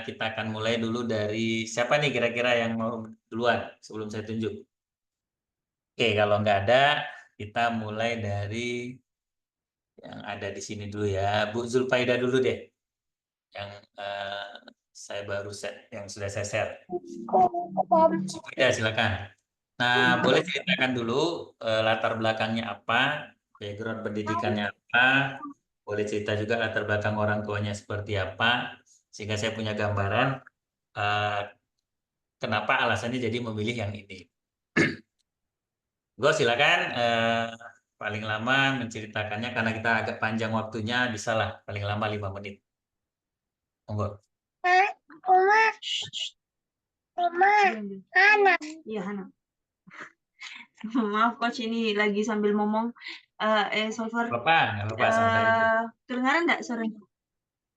kita akan mulai dulu dari siapa nih kira-kira yang mau duluan sebelum saya tunjuk. Oke, kalau nggak ada, kita mulai dari yang ada di sini dulu ya. Bu Zulfaida dulu deh, yang saya baru set, yang sudah saya share. Zulfaida, silakan. Nah, boleh ceritakan dulu latar belakangnya apa, background pendidikannya apa, boleh cerita juga latar belakang orang tuanya seperti apa, sehingga saya punya gambaran eh, kenapa alasannya jadi memilih yang ini. Gue silakan paling lama menceritakannya karena kita agak panjang waktunya, bisalah paling lama 5 menit. Monggo. Oma, Oma, Hana. Iya, Hana. Maaf coach, ini lagi sambil ngomong. Solver. Nggak apa-apa, santai aja. Kedengaran nggak suaranya?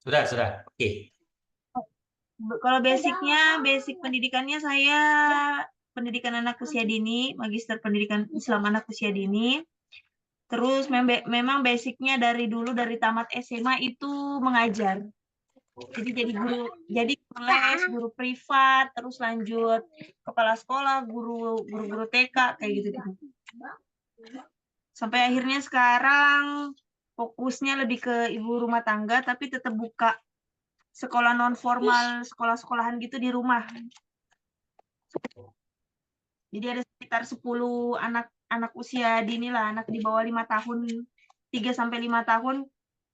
Sudah. Oke. Kalau basic pendidikannya saya pendidikan anak usia dini, magister pendidikan Islam anak usia dini. Terus memang basicnya dari dulu dari tamat SMA itu mengajar. Jadi guru, jadi les, guru privat, terus lanjut kepala sekolah, guru TK kayak gitu. Sampai akhirnya sekarang fokusnya lebih ke ibu rumah tangga, tapi tetap buka sekolah non formal, sekolah-sekolahan gitu di rumah. Jadi ada sekitar 10 anak usia dini lah, anak di bawah 5 tahun, 3 sampai 5 tahun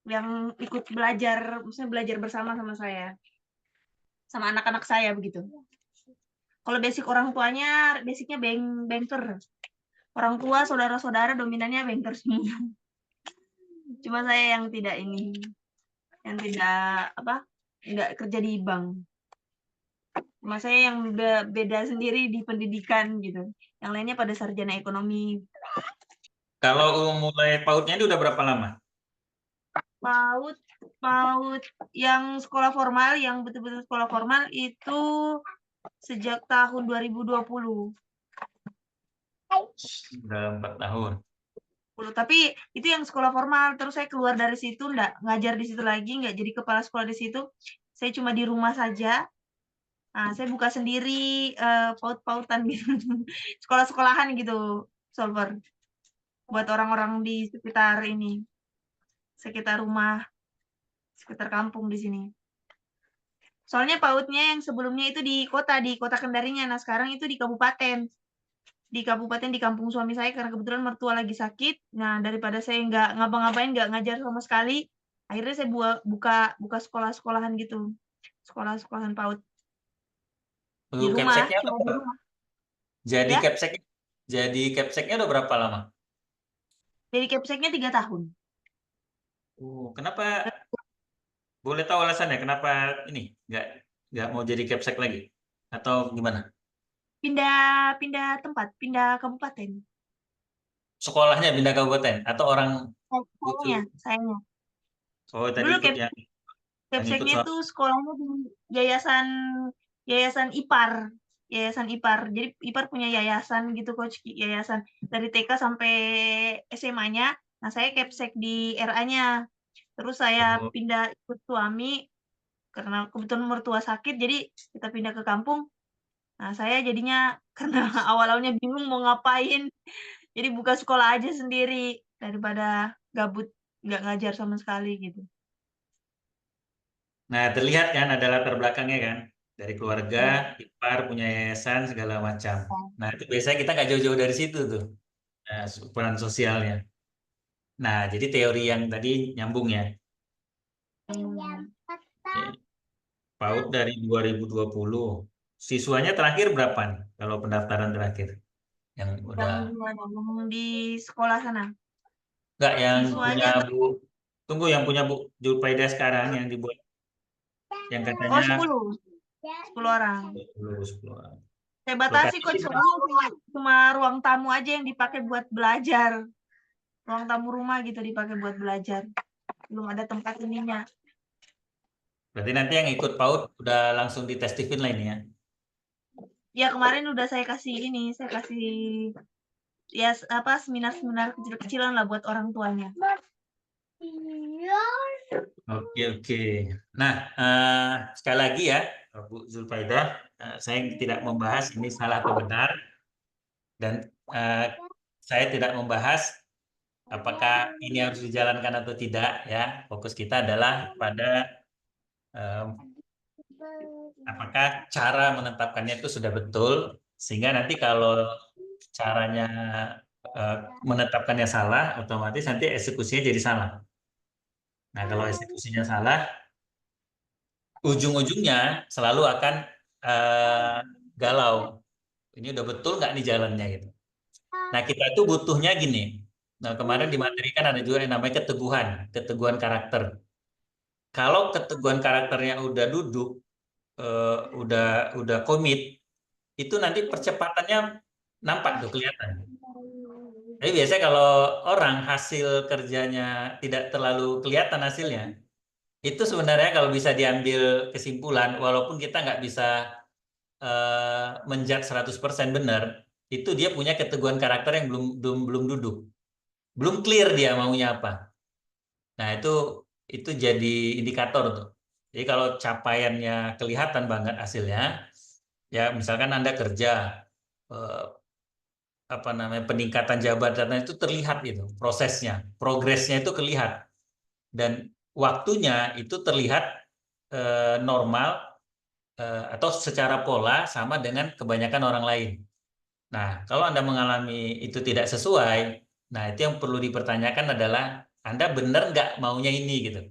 yang ikut belajar, maksudnya belajar bersama sama saya. Sama anak-anak saya begitu. Kalau basic orang tuanya, basicnya banker. Orang tua, saudara-saudara dominannya banker semua. Cuma saya yang tidak yang tidak nggak kerja di bank. Cuma saya yang beda sendiri di pendidikan gitu. Yang lainnya pada sarjana ekonomi. Kalau mulai pautnya itu udah berapa lama? PAUD yang sekolah formal, yang betul-betul sekolah formal itu sejak tahun 2020. Udah 4 tahun. Tapi itu yang sekolah formal, terus saya keluar dari situ, enggak ngajar di situ lagi, enggak jadi kepala sekolah di situ. Saya cuma di rumah saja. Nah, saya buka sendiri paut-pautan gitu. Sekolah-sekolahan gitu, Solver. Buat orang-orang di sekitar ini. Sekitar rumah, sekitar kampung di sini. Soalnya pautnya yang sebelumnya itu di kota Kendarinya. Nah, sekarang itu di kabupaten. Di kabupaten, di kampung suami saya, karena kebetulan mertua lagi sakit. Nah, daripada saya nggak ngapa-ngapain, nggak ngajar sama sekali, akhirnya saya buka sekolah-sekolahan gitu. Sekolah-sekolahan PAUD. Di rumah, Capseknya cuma di rumah. jadi Ya, capseknya udah berapa lama? jadi capseknya 3 tahun. Kenapa? Boleh tahu alasannya kenapa ini nggak mau jadi capsek lagi atau gimana? Pindah tempat, pindah kabupaten. Sekolahnya pindah kabupaten atau orang butuh? Sayangnya. Oh, tadi Dulu ikut yang ikut capseknya soal. tuh sekolahnya di yayasan yayasan IPAR. Yayasan IPAR. Jadi IPAR punya yayasan gitu coach, yayasan dari TK sampai SMA-nya. Nah, saya capsek di RA-nya. Terus saya Oh. pindah ikut suami karena kebetulan mertua sakit, jadi kita pindah ke kampung. Nah, saya jadinya karena awal-awalnya bingung mau ngapain, jadi buka sekolah aja sendiri daripada gabut nggak ngajar sama sekali gitu. Nah, terlihat kan ada latar belakangnya kan dari keluarga, Ya. ipar, punya yayasan segala macam. Nah, itu biasanya kita nggak jauh-jauh dari situ tuh, peran sosialnya. Nah, jadi teori yang tadi nyambung ya. PAUD dari 2020. Siswanya terakhir berapa nih kalau pendaftaran terakhir? Yang Yang udah mana? Yang di sekolah sana. enggak yang punya Siswanya Bu. Tunggu yang punya Bu Julpaida sekarang yang dibuat yang katanya 10. 10 orang. 10 orang. Saya batasi Lokasi kok, soalnya cuma ruang tamu aja yang dipakai buat belajar. Ruang tamu rumah gitu dipakai buat belajar. Belum ada tempat ininya. berarti nanti yang ikut PAUD udah langsung di tes Tiffin lain ya. Ya kemarin udah saya kasih saya kasih ya seminar-seminar kecil-kecilan lah buat orang tuanya. Oke, oke. Nah, sekali lagi ya, Bu Zulfaidah, saya tidak membahas ini salah atau benar, dan eh, saya tidak membahas apakah ini harus dijalankan atau tidak ya. Fokus kita adalah pada eh, apakah cara menetapkannya itu sudah betul, sehingga nanti kalau caranya eh, menetapkannya salah, otomatis nanti eksekusinya jadi salah. Nah, kalau eksekusinya salah, ujung-ujungnya selalu akan eh, galau. Ini udah betul nggak nih jalannya gitu. Nah, kita itu butuhnya gini. Nah, kemarin di materi kan ada juga yang namanya keteguhan, keteguhan karakter. Kalau keteguhan karakternya udah duduk, eh, udah udah komit, itu nanti percepatannya nampak tuh kelihatan. Tapi biasanya kalau orang hasil kerjanya tidak terlalu kelihatan hasilnya, itu sebenarnya kalau bisa diambil kesimpulan, walaupun kita nggak bisa menjudge 100% benar, itu dia punya keteguhan karakter yang belum duduk, belum clear dia maunya apa. Nah, itu jadi indikator tuh. Jadi kalau capaiannya kelihatan banget hasilnya, ya misalkan Anda kerja, eh, apa namanya, peningkatan jabatan itu terlihat gitu, prosesnya, progresnya itu terlihat, dan waktunya itu terlihat normal, atau secara pola sama dengan kebanyakan orang lain. Nah, kalau Anda mengalami itu tidak sesuai, nah itu yang perlu dipertanyakan adalah Anda benar nggak maunya ini gitu.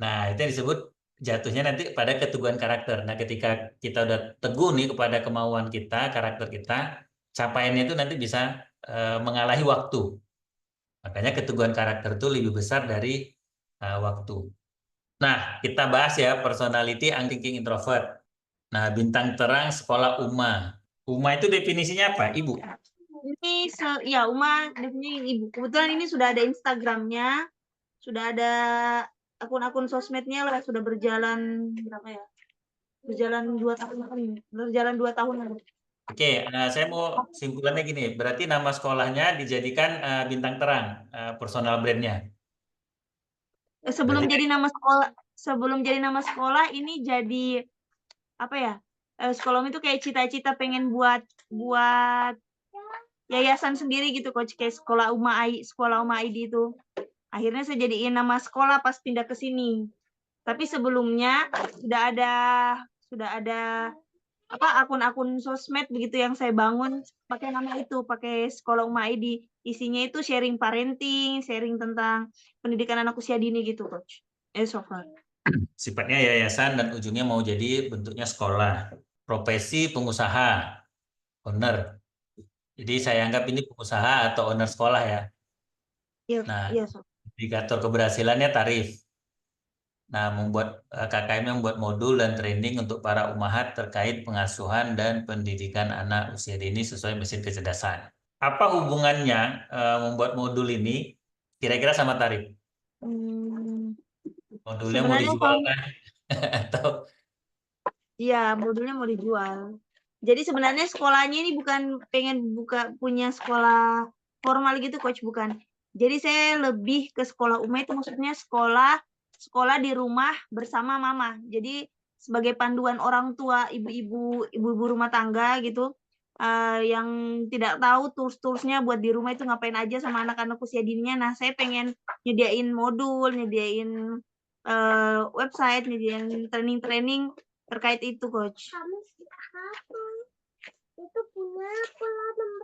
Nah, itu yang disebut jatuhnya nanti pada keteguhan karakter. Nah, ketika kita udah teguh nih kepada kemauan kita, karakter kita, capaiannya itu nanti bisa mengalahi waktu. Makanya keteguhan karakter itu lebih besar dari waktu. Nah, kita bahas ya personality thinking introvert. Nah, bintang terang sekolah UMA. UMA itu definisinya apa, Ibu? Ini ya Uma, ini ibu. Kebetulan ini sudah ada Instagramnya, sudah ada akun-akun sosmednya lah, sudah berjalan berapa ya? Berjalan 2 tahun, berjalan 2 tahun. Oke, saya mau simpulannya gini. Berarti nama sekolahnya dijadikan bintang terang, personal brandnya. Sebelum Berarti jadi nama sekolah, ini jadi apa ya? Sekolah itu kayak cita-cita pengen buat yayasan sendiri gitu, coach, kayak sekolah Uma ID itu. Akhirnya saya jadiin nama sekolah pas pindah ke sini. Tapi sebelumnya sudah ada apa akun-akun sosmed begitu yang saya bangun pakai nama itu, pakai sekolah Uma ID. Isinya itu sharing parenting, sharing tentang pendidikan anak usia dini gitu, coach. So far. sifatnya yayasan dan ujungnya mau jadi bentuknya sekolah. Profesi pengusaha, owner. Jadi saya anggap ini pengusaha atau owner sekolah ya. Iya, Nah, iya, so. indikator keberhasilannya tarif. Nah, KKM membuat modul dan training untuk para umahat terkait pengasuhan dan pendidikan anak usia dini sesuai mesin kecerdasan. Apa hubungannya membuat modul ini kira-kira sama tarif? Hmm, Modulnya mau sebenarnya dijual kalau kan? Atau iya, modulnya mau dijual. Jadi sebenarnya sekolahnya ini bukan pengen punya sekolah formal gitu, coach, bukan. Jadi saya lebih ke sekolah Uma itu maksudnya sekolah di rumah bersama mama. Jadi sebagai panduan orang tua, ibu-ibu rumah tangga gitu, yang tidak tahu tools-toolsnya buat di rumah itu ngapain aja sama anak-anak usia dininya. Nah, saya pengen nyediain modul, nyediain website, nyediain training-training terkait itu, coach.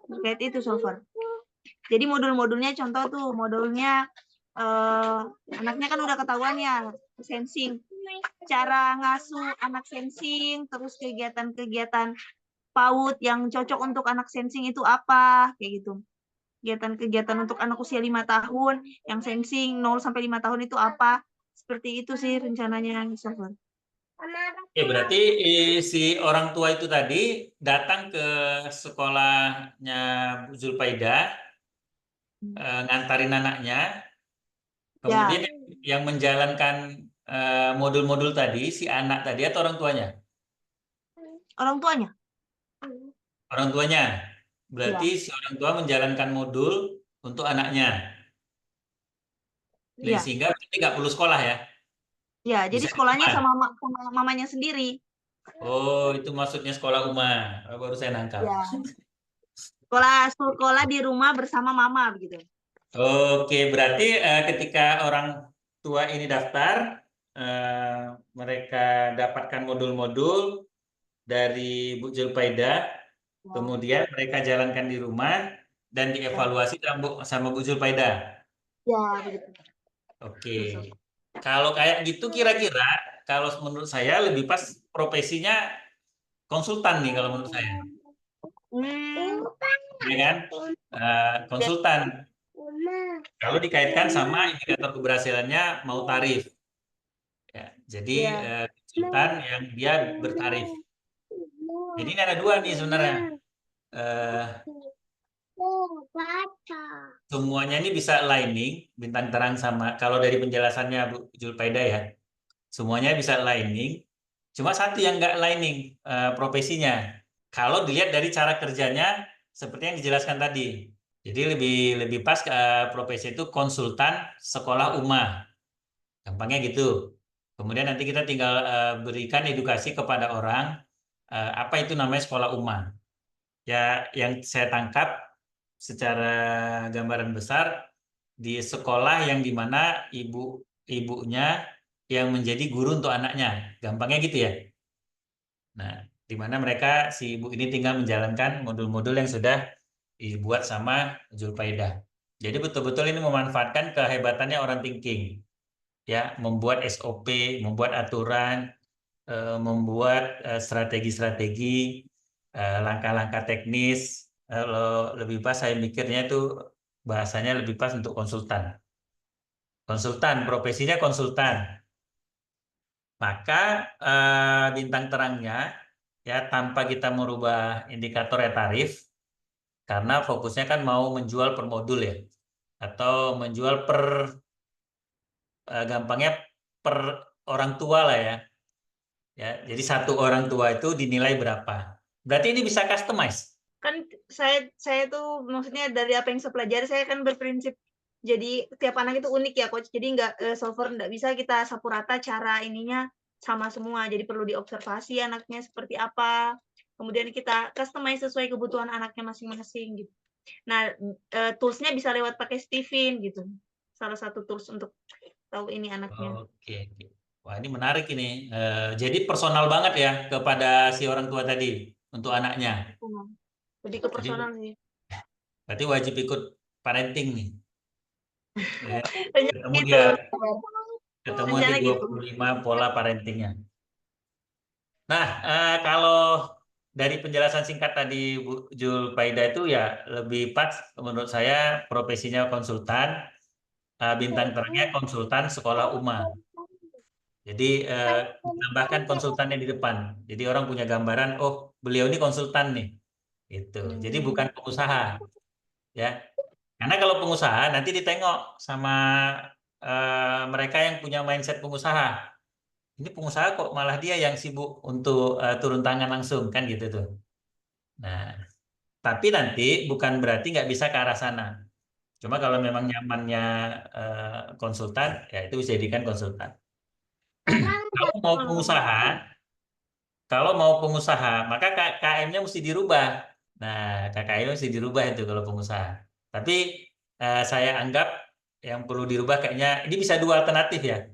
Terkait itu so far. Jadi modul-modulnya, contoh tuh modulnya anaknya kan udah ketahuan ya sensing, cara ngasuh anak sensing, terus kegiatan-kegiatan PAUD yang cocok untuk anak sensing itu apa, kayak gitu. Kegiatan-kegiatan untuk anak usia 5 tahun yang sensing 0 sampai 5 tahun itu apa, seperti itu sih rencananya so far. berarti si orang tua itu tadi datang ke sekolahnya Bu Zulfaida, ngantarin anaknya, Ya, kemudian yang menjalankan modul-modul tadi si anak tadi atau orang tuanya? orang tuanya. Orang tuanya. Berarti Ya. si orang tua menjalankan modul untuk anaknya. Iya. Sehingga berarti nggak perlu sekolah ya? Ya, jadi Bisa di sekolahnya rumah. sama mamanya sendiri. Oh, itu maksudnya sekolah Uma. Oh, baru saya nangkap. Ya, sekolah di rumah bersama mama begitu. Oke, berarti ketika orang tua ini daftar, mereka dapatkan modul-modul dari Bu Julpaida, Ya, kemudian mereka jalankan di rumah dan ya, dievaluasi sama Bu Julpaida. ya begitu. Oke, Betul. kalau kayak gitu kira-kira, kalau menurut saya lebih pas profesinya konsultan nih kalau menurut saya, Hmm, ya kan? ya, Konsultan. Kalau dikaitkan sama indikator keberhasilannya mau tarif. Ya, jadi ya. konsultan yang dia bertarif. Jadi ini ada dua nih sebenarnya. Eh, Semuanya ini bisa lining, bintang terang sama. Kalau dari penjelasannya Bu Julpaida ya, semuanya bisa lining. Cuma satu yang nggak lining, profesinya. Kalau dilihat dari cara kerjanya, seperti yang dijelaskan tadi. Jadi lebih lebih pas profesi itu konsultan sekolah UMA. Gampangnya gitu. Kemudian nanti kita tinggal berikan edukasi kepada orang apa itu namanya sekolah UMA. Ya, yang saya tangkap secara gambaran besar di sekolah yang dimana ibunya yang menjadi guru untuk anaknya. Gampangnya gitu ya. Nah, di mana mereka si ibu ini tinggal menjalankan modul-modul yang sudah dibuat sama Julpaidah. Jadi betul-betul ini memanfaatkan kehebatannya orang thinking, ya, membuat SOP, membuat aturan, membuat strategi-strategi, langkah-langkah teknis. Kalau lebih pas saya mikirnya itu bahasanya lebih pas untuk konsultan. Konsultan, profesinya konsultan. Maka bintang terangnya ya tanpa kita merubah indikator ya tarif, karena fokusnya kan mau menjual per modul ya, atau menjual per gampangnya per orang tua lah ya. Ya, jadi satu orang tua itu dinilai berapa. Berarti ini bisa customize. Kan saya tuh maksudnya dari apa yang saya pelajari, saya kan berprinsip jadi tiap anak itu unik ya coach. Jadi nggak solver nggak bisa kita sapu rata cara ininya sama semua. Jadi perlu diobservasi anaknya seperti apa. Kemudian kita customize sesuai kebutuhan anaknya masing-masing gitu. Nah, toolsnya bisa lewat pakai Steven gitu. Salah satu tools untuk tahu ini anaknya. Oke, oke. Wah, ini menarik ini. Jadi personal banget ya kepada si orang tua tadi untuk anaknya. Lebih ke Jadi personal sih. berarti wajib ikut parenting nih. Ya, Rencana ketemu gitu. dia, ketemu nanti Rencana gitu. 25 pola parentingnya. Nah, kalau dari penjelasan singkat tadi Bu Julpaida itu ya lebih pas menurut saya profesinya konsultan, bintang terangnya konsultan sekolah UMA. Jadi ditambahkan konsultannya di depan. Jadi orang punya gambaran, oh beliau ini konsultan nih. Itu. Jadi bukan pengusaha, ya. Karena kalau pengusaha nanti ditengok sama mereka yang punya mindset pengusaha. Ini pengusaha kok malah dia yang sibuk untuk turun tangan langsung kan gitu tuh. Nah, tapi nanti bukan berarti nggak bisa ke arah sana. Cuma kalau memang nyamannya konsultan, ya itu bisa dijadikan konsultan. Kalau mau pengusaha, maka KKM-nya mesti dirubah. Nah, KKM mesti dirubah itu kalau pengusaha. Tapi saya anggap yang perlu dirubah kayaknya ini bisa dua alternatif ya.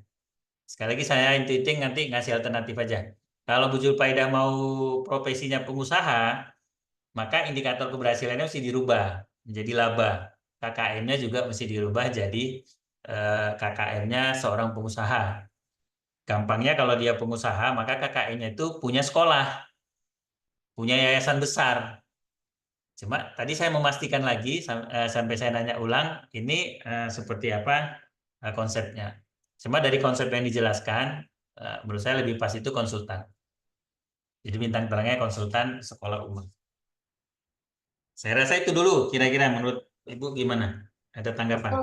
Sekali lagi saya intiting nanti ngasih alternatif aja. Kalau Bu Julpaidah mau profesinya pengusaha, maka indikator keberhasilannya mesti dirubah menjadi laba. KKM-nya juga mesti dirubah jadi KKM-nya seorang pengusaha. Gampangnya kalau dia pengusaha, maka KKM-nya itu punya sekolah, punya yayasan besar. Cuma tadi saya memastikan lagi sampai saya nanya ulang, ini seperti apa konsepnya. Cuma dari konsep yang dijelaskan, menurut saya lebih pas itu konsultan. Jadi bintang terangnya konsultan sekolah umum. Saya rasa itu dulu, kira-kira menurut Ibu gimana? Ada tanggapan?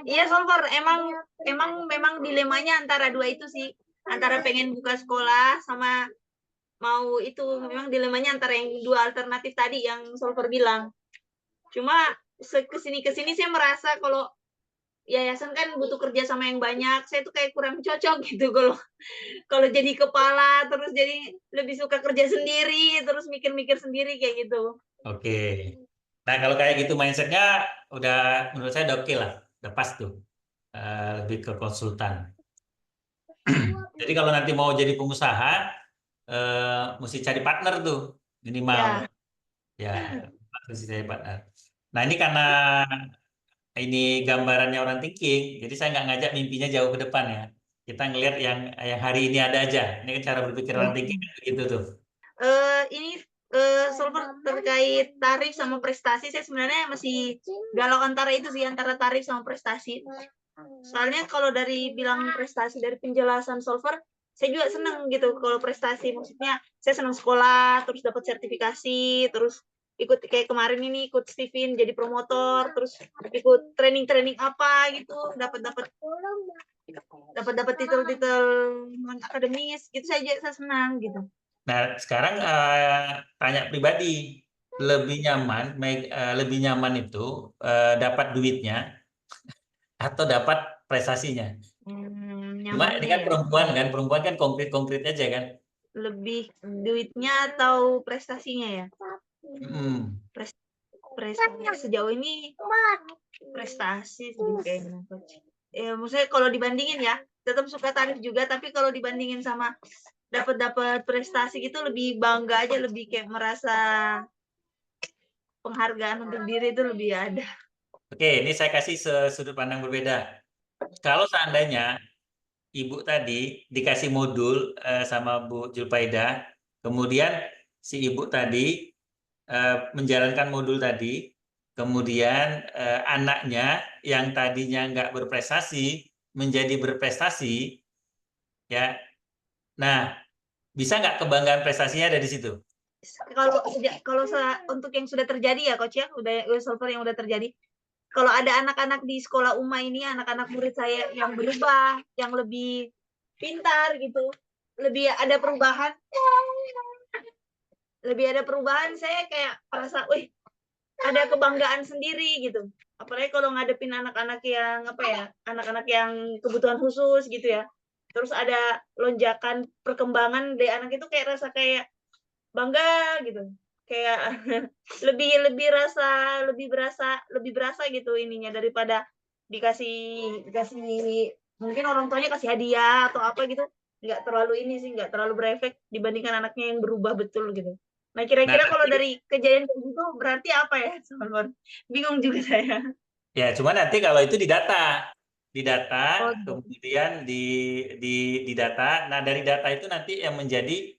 Iya, Solver, emang emang memang dilemanya antara dua itu sih. Antara pengen buka sekolah sama mau itu memang dilemanya antara yang dua alternatif tadi yang Solver bilang. Cuma kesini saya merasa kalau yayasan kan butuh kerja sama yang banyak. Saya tuh kayak kurang cocok gitu kalau kalau jadi kepala, terus jadi lebih suka kerja sendiri, terus mikir-mikir sendiri kayak gitu. Oke. Nah, kalau kayak gitu mindsetnya udah menurut saya udah oke lah, udah pas tuh. Lebih ke konsultan. Jadi kalau nanti mau jadi pengusaha, mesti cari partner tuh minimal. Ya, Ya, mesti cari partner. Nah, ini karena ini gambarannya orang thinking, jadi saya nggak ngajak mimpinya jauh ke depan ya. Kita ngelihat yang hari ini ada aja. Ini kan cara berpikir orang thinking kan begitu tuh. ini Solver terkait tarif sama prestasi, saya sebenarnya masih galau antara itu sih, antara tarif sama prestasi. Soalnya kalau dari bilang prestasi dari penjelasan Solver, saya juga senang gitu kalau prestasi. Maksudnya saya senang sekolah, terus dapat sertifikasi, terus ikut kayak kemarin ini ikut Steven jadi promotor, terus ikut training-training apa gitu, dapat titel-titel non akademis gitu saja saya senang gitu. Nah, sekarang tanya pribadi, lebih nyaman itu dapat duitnya atau dapat prestasinya. Cuma ini Nyamannya kan ya perempuan kan konkret-konkret aja kan. lebih duitnya atau prestasinya ya. Hmm. Prestasi sejauh ini prestasi sih kayaknya coach. Maksudnya kalau dibandingin ya tetap suka tarif juga, tapi kalau dibandingin sama dapat prestasi gitu lebih bangga aja, lebih kayak merasa penghargaan untuk diri itu lebih ada. Oke, ini saya kasih sudut pandang berbeda. Kalau seandainya Ibu tadi dikasih modul sama Bu Julpaida, kemudian si Ibu tadi menjalankan modul tadi, kemudian anaknya yang tadinya nggak berprestasi menjadi berprestasi, ya. Nah, bisa nggak kebanggaan prestasinya ada di situ? Kalau untuk yang sudah terjadi ya coach ya, udah solver yang udah terjadi. Kalau ada anak-anak di sekolah UMA ini, anak-anak murid saya yang berubah, yang lebih pintar gitu, lebih ada perubahan, saya kayak merasa, wih, ada kebanggaan sendiri gitu. Apalagi kalau ngadepin anak-anak yang apa ya, anak-anak yang kebutuhan khusus gitu ya. Terus ada lonjakan perkembangan dari anak itu kayak rasa kayak bangga gitu. Kayak lebih lebih berasa gitu ininya daripada dikasih dikasih mungkin orang tuanya kasih hadiah atau apa gitu. Nggak terlalu ini sih, nggak terlalu berefek dibandingkan anaknya yang berubah betul gitu. Nah, Nah, kira-kira kalau nanti, dari kejadian kayak gitu berarti apa ya? Bingung juga saya. ya cuma nanti kalau itu didata, Oh, kemudian di di data. Nah, dari data itu nanti yang menjadi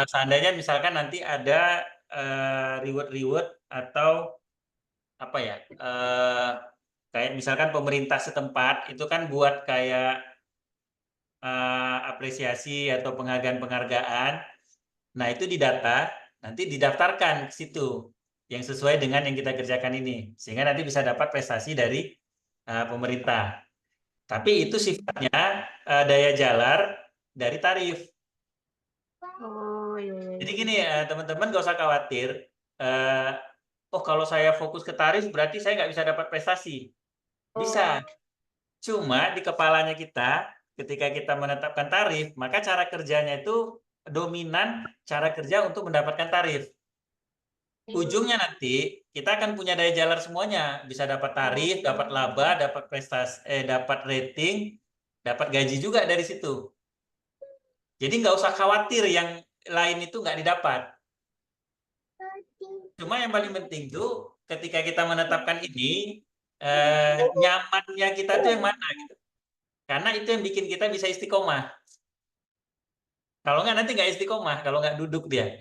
seandainya misalkan nanti ada reward-reward atau apa ya? Kayak misalkan pemerintah setempat itu kan buat kayak apresiasi atau penghargaan-penghargaan. Nah, itu didata, nanti didaftarkan ke situ yang sesuai dengan yang kita kerjakan ini. Sehingga nanti bisa dapat prestasi dari pemerintah. Tapi itu sifatnya daya jalar dari tarif. oh iya, iya, Jadi iya. gini ya, teman-teman gak usah khawatir. Eh, oh, kalau saya fokus ke tarif berarti saya nggak bisa dapat prestasi. Bisa. Oh, Cuma di kepalanya kita, ketika kita menetapkan tarif, maka cara kerjanya itu dominan cara kerja untuk mendapatkan tarif. Ujungnya nanti kita akan punya daya jalar semuanya, bisa dapat tarif, dapat laba, dapat prestasi, dapat rating, dapat gaji juga dari situ. Jadi nggak usah khawatir yang lain itu nggak didapat. Cuma yang paling penting tuh ketika kita menetapkan ini nyamannya kita tuh yang mana gitu. Karena itu yang bikin kita bisa istiqomah. Kalau nggak nanti nggak istiqomah, kalau nggak duduk dia.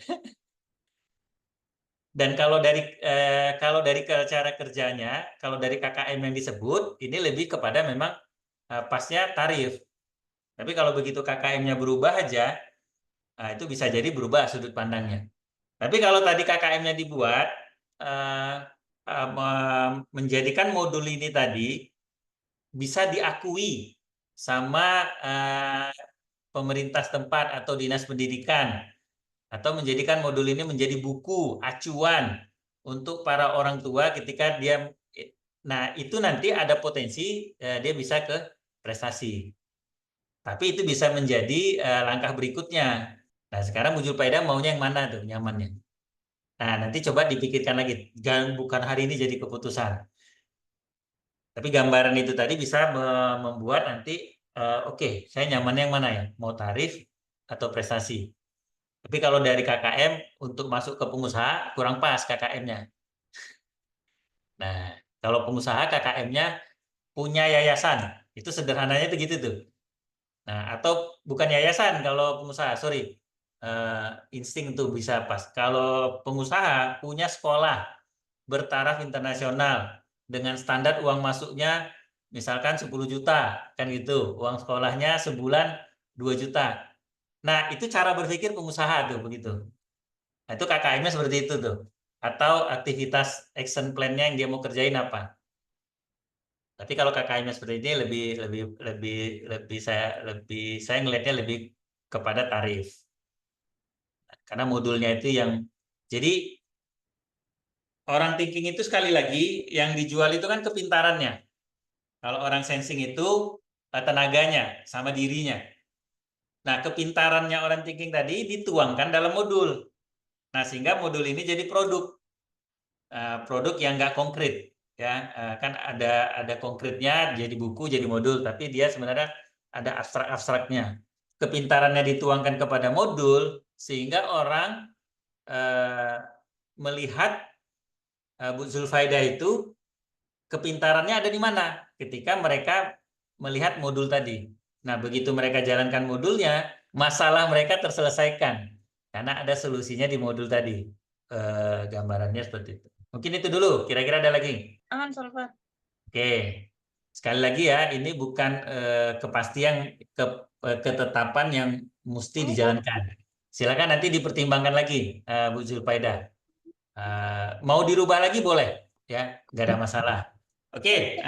Dan kalau dari cara kerjanya, kalau dari KKM yang disebut, ini lebih kepada memang pasnya tarif. Tapi kalau begitu KKM-nya berubah aja, itu bisa jadi berubah sudut pandangnya. Tapi kalau tadi KKM-nya dibuat eh, menjadikan modul ini tadi bisa diakui sama pemerintah setempat atau dinas pendidikan atau menjadikan modul ini menjadi buku acuan untuk para orang tua ketika dia Nah, itu nanti ada potensi dia bisa ke prestasi. Tapi itu bisa menjadi langkah berikutnya. Nah, sekarang Bu Julfaida maunya yang mana tuh nyamannya? Nah, nanti coba dipikirkan lagi. Jangan bukan hari ini jadi keputusan. Tapi gambaran itu tadi bisa membuat nanti, oke, saya nyamannya yang mana ya? Mau tarif atau prestasi? Tapi kalau dari KKM untuk masuk ke pengusaha kurang pas KKM-nya. Nah, kalau pengusaha KKM-nya punya yayasan, itu sederhananya itu gitu tuh. Nah, atau bukan yayasan kalau pengusaha, sorry. Insting tuh bisa pas. Kalau pengusaha punya sekolah bertaraf internasional dengan standar uang masuknya misalkan 10 juta, kan gitu. Uang sekolahnya sebulan 2 juta. Nah, itu cara berpikir pengusaha tuh begitu. Nah, itu KKM-nya seperti itu tuh. Atau aktivitas action plan-nya yang dia mau kerjain apa. Tapi kalau KKM-nya seperti ini lebih saya ngelihatnya lebih kepada tarif. Karena modulnya itu yang jadi orang thinking itu sekali lagi yang dijual itu kan kepintarannya. Kalau orang sensing itu tenaganya sama dirinya. Nah, kepintarannya orang thinking tadi dituangkan dalam modul. Nah, sehingga modul ini jadi produk yang nggak konkret, ya. Kan ada konkretnya jadi buku, jadi modul, tapi dia sebenarnya ada abstrak-abstraknya. Kepintarannya dituangkan kepada modul sehingga orang eh, melihat Bu Zulfaida itu kepintarannya ada di mana ketika mereka melihat modul tadi. Nah, begitu mereka jalankan modulnya, masalah mereka terselesaikan karena ada solusinya di modul tadi. Gambarannya seperti itu. Mungkin itu dulu. Kira-kira ada lagi? Aman, Solver. Oke. Sekali lagi ya, ini bukan kepastian ketetapan yang mesti dijalankan. Silakan nanti dipertimbangkan lagi, Bu Zulfaida. Mau dirubah lagi boleh, ya, nggak ada masalah. Oke,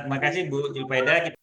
makasih Bu Julfaida.